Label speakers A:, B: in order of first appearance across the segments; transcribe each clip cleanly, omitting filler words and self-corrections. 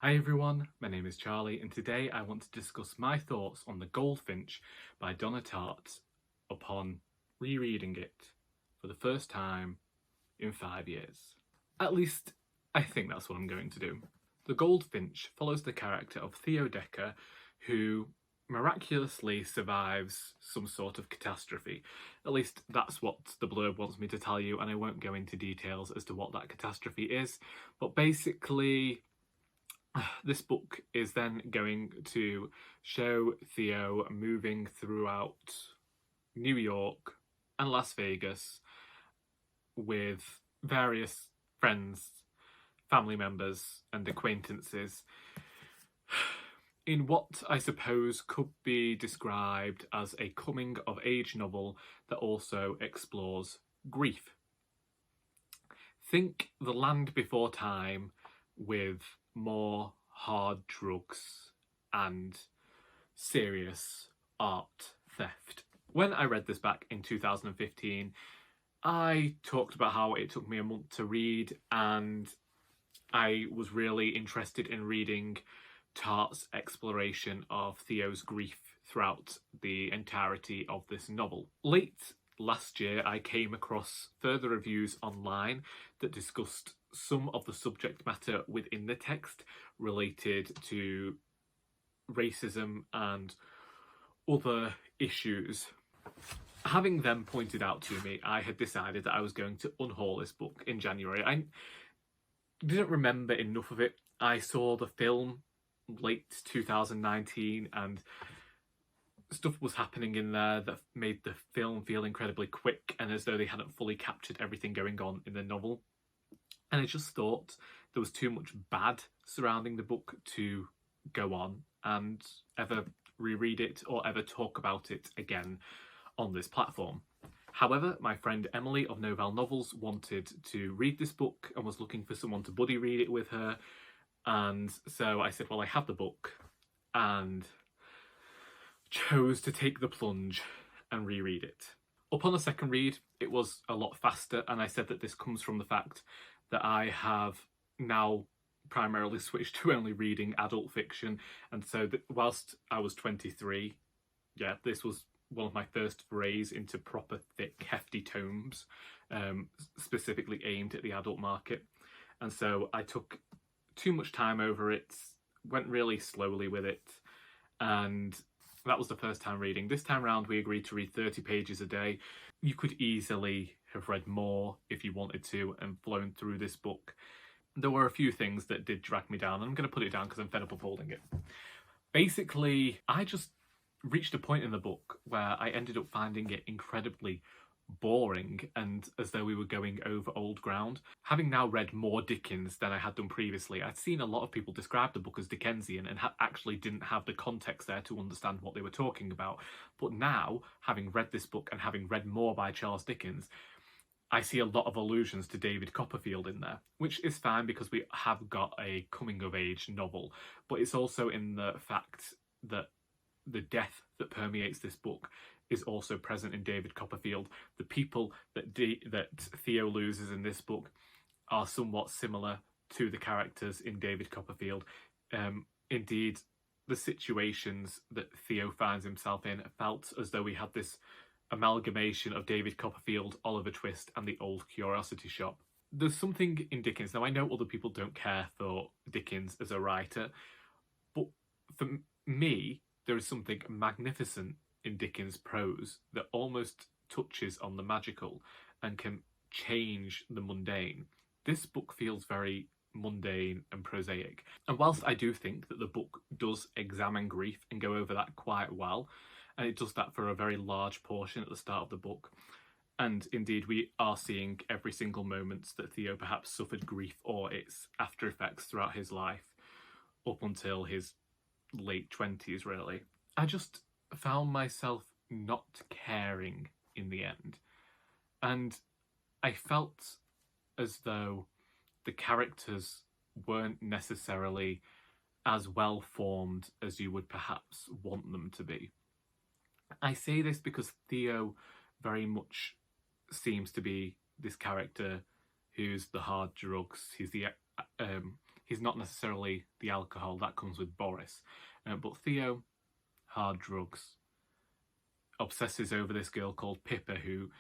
A: Hi everyone, my name is Charlie and today I want to discuss my thoughts on The Goldfinch by Donna Tartt upon rereading it for the first time in 5 years. At least, I think that's what I'm going to do. The Goldfinch follows the character of Theo Decker, who miraculously survives some sort of catastrophe. At least that's what the blurb wants me to tell you, and I won't go into details as to what that catastrophe is, but basically this book is then going to show Theo moving throughout New York and Las Vegas with various friends, family members, and acquaintances in what I suppose could be described as a coming of age novel that also explores grief. Think The Land Before Time with more hard drugs and serious art theft. When I read this back in 2015, I talked about how it took me a month to read, and I was really interested in reading Tartt's exploration of Theo's grief throughout the entirety of this novel. Late last year, I came across further reviews online that discussed some of the subject matter within the text related to racism and other issues. Having them pointed out to me, I had decided that I was going to unhaul this book in January. I didn't remember enough of it. I saw the film late 2019 and stuff was happening in there that made the film feel incredibly quick and as though they hadn't fully captured everything going on in the novel. And I just thought there was too much bad surrounding the book to go on and ever reread it or ever talk about it again on this platform. However, my friend Emily of Novell Novels wanted to read this book and was looking for someone to buddy read it with her. And so I said, well, I have the book, and chose to take the plunge and reread it. Upon a second read, it was a lot faster, and I said that this comes from the fact that I have now primarily switched to only reading adult fiction, and so whilst I was 23, this was one of my first forays into proper thick, hefty tomes, specifically aimed at the adult market, and so I took too much time over it, went really slowly with it, and that was the first time reading. This time round, we agreed to read 30 pages a day. You could easily have read more if you wanted to and flown through this book. There were a few things that did drag me down, and I'm going to put it down because I'm fed up of holding it. Basically, I just reached a point in the book where I ended up finding it incredibly boring and as though we were going over old ground. Having now read more Dickens than I had done previously, I'd seen a lot of people describe the book as Dickensian and actually didn't have the context there to understand what they were talking about. But now, having read this book and having read more by Charles Dickens, I see a lot of allusions to David Copperfield in there, which is fine because we have got a coming-of-age novel, but it's also in the fact that the death that permeates this book is also present in David Copperfield. The people that Theo loses in this book are somewhat similar to the characters in David Copperfield. Indeed, the situations that Theo finds himself in felt as though we had this amalgamation of David Copperfield, Oliver Twist, and the Old Curiosity Shop. There's something in Dickens. Now, I know other people don't care for Dickens as a writer, but for me, there is something magnificent in Dickens' prose that almost touches on the magical and can change the mundane. This book feels very mundane and prosaic. And whilst I do think that the book does examine grief and go over that quite well, and it does that for a very large portion at the start of the book, and indeed we are seeing every single moment that Theo perhaps suffered grief or its after effects throughout his life up until his late 20s, really. I just found myself not caring in the end. And I felt as though the characters weren't necessarily as well formed as you would perhaps want them to be. I say this because Theo very much seems to be this character who's the hard drugs, he's the He's not necessarily the alcohol, that comes with Boris. But Theo, hard drugs, obsesses over this girl called Pippa, who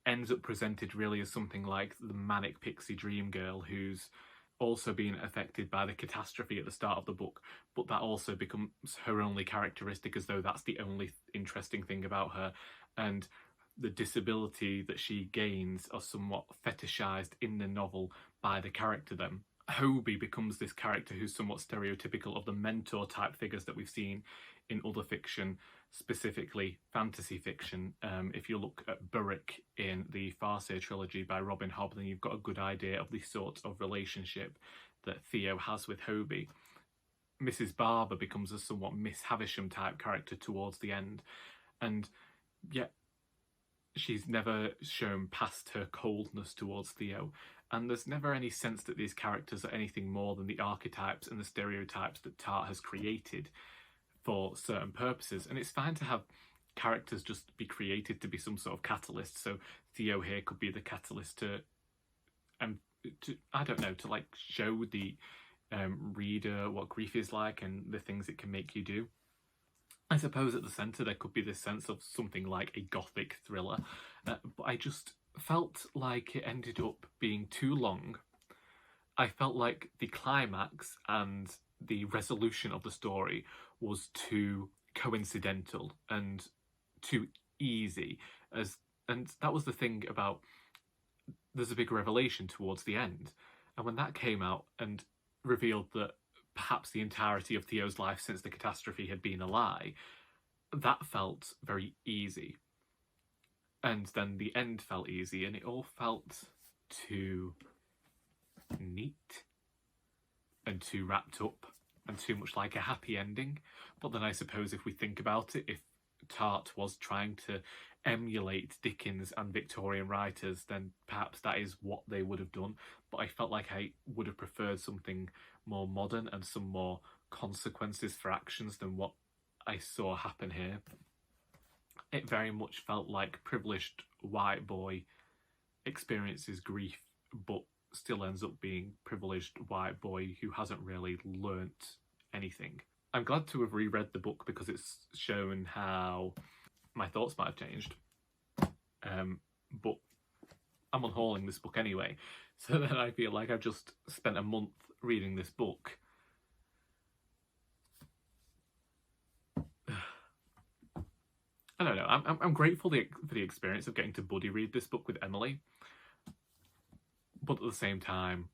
A: ends up presented really as something like the manic pixie dream girl who's also being affected by the catastrophe at the start of the book, but that also becomes her only characteristic, as though that's the only interesting thing about her. And the disability that she gains are somewhat fetishized in the novel by the character then. Hobie becomes this character who's somewhat stereotypical of the mentor type figures that we've seen in other fiction, specifically fantasy fiction. If you look at Burrick in the Farseer trilogy by Robin Hobb, then you've got a good idea of the sort of relationship that Theo has with Hobie. Mrs. Barber becomes a somewhat Miss Havisham type character towards the end, and yet she's never shown past her coldness towards Theo, and there's never any sense that these characters are anything more than the archetypes and the stereotypes that Tart has created for certain purposes. And it's fine to have characters just be created to be some sort of catalyst. So Theo here could be the catalyst to I don't know, to like show the reader what grief is like and the things it can make you do. I suppose at the centre there could be this sense of something like a gothic thriller, but I just felt like it ended up being too long. I felt like the climax and the resolution of the story was too coincidental and too easy, and that was the thing about, there's a big revelation towards the end, and when that came out and revealed that perhaps the entirety of Theo's life since the catastrophe had been a lie, that felt very easy. And then the end felt easy, and it all felt too neat and too wrapped up and too much like a happy ending. But then I suppose if we think about it, if Tart was trying to emulate Dickens and Victorian writers, then perhaps that is what they would have done. But I felt like I would have preferred something more modern and some more consequences for actions than what I saw happen here. It very much felt like privileged white boy experiences grief, but still ends up being privileged white boy who hasn't really learnt anything. I'm glad to have reread the book because it's shown how my thoughts might have changed. But I'm unhauling this book anyway, so then I feel like I've just spent a month reading this book. I don't know. I'm grateful for the experience of getting to buddy read this book with Emily, but at the same time,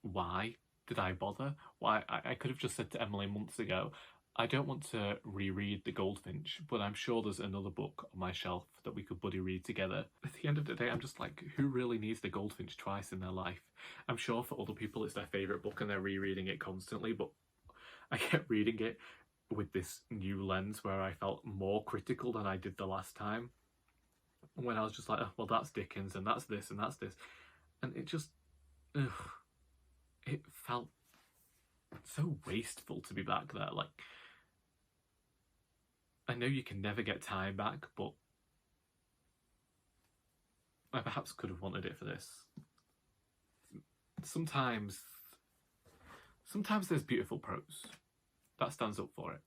A: why did I bother? Why I could have just said to Emily months ago, I don't want to reread The Goldfinch, but I'm sure there's another book on my shelf that we could buddy read together. At the end of the day, I'm just like, who really needs The Goldfinch twice in their life? I'm sure for other people it's their favourite book and they're rereading it constantly, but I kept reading it with this new lens where I felt more critical than I did the last time. When I was just like, oh, well, that's Dickens and that's this and that's this. And it just, it felt so wasteful to be back there. Like, I know you can never get time back, but I perhaps could have wanted it for this. Sometimes there's beautiful prose that stands up for it.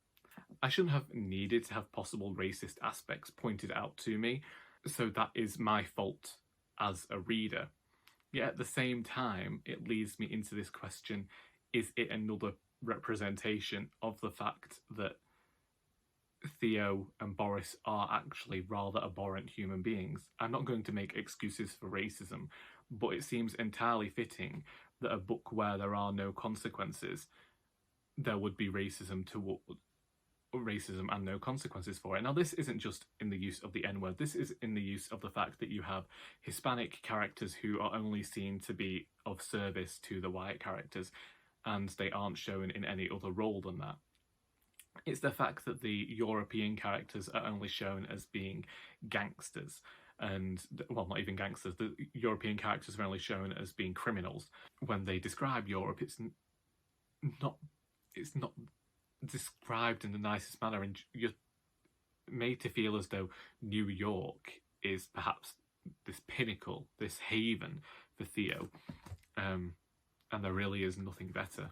A: I shouldn't have needed to have possible racist aspects pointed out to me, so that is my fault as a reader. Yet at the same time, it leads me into this question, is it another representation of the fact that Theo and Boris are actually rather abhorrent human beings? I'm not going to make excuses for racism, but it seems entirely fitting that a book where there are no consequences, there would be racism and no consequences for it. Now, this isn't just in the use of the N-word, this is in the use of the fact that you have Hispanic characters who are only seen to be of service to the white characters, and they aren't shown in any other role than that. It's the fact that the European characters are only shown as being gangsters, and, well, not even gangsters, the European characters are only shown as being criminals. When they describe Europe, it's not described in the nicest manner, and you're made to feel as though New York is perhaps this pinnacle, this haven for Theo. and there really is nothing better.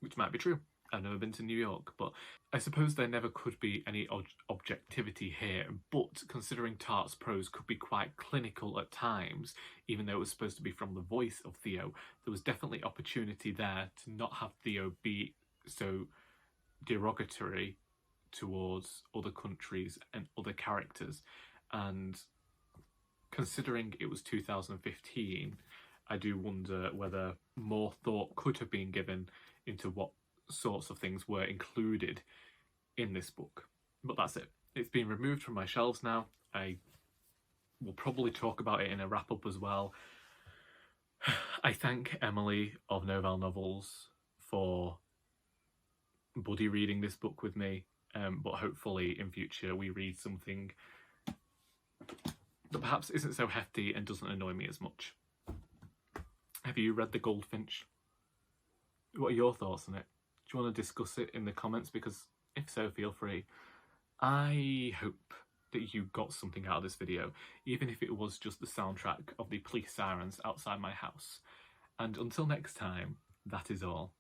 A: Which might be true. I've never been to New York, but I suppose there never could be any objectivity here. But considering Tart's prose could be quite clinical at times, even though it was supposed to be from the voice of Theo, there was definitely opportunity there to not have Theo be so derogatory towards other countries and other characters. And considering it was 2015, I do wonder whether more thought could have been given into what sorts of things were included in this book. But that's it. It's been removed from my shelves now. I will probably talk about it in a wrap-up as well. I thank Emily of Novell Novels for buddy reading this book with me, but hopefully in future we read something that perhaps isn't so hefty and doesn't annoy me as much. Have you read The Goldfinch? What are your thoughts on it? Do you want to discuss it in the comments? Because if so, feel free. I hope that you got something out of this video, even if it was just the soundtrack of the police sirens outside my house. And until next time, that is all.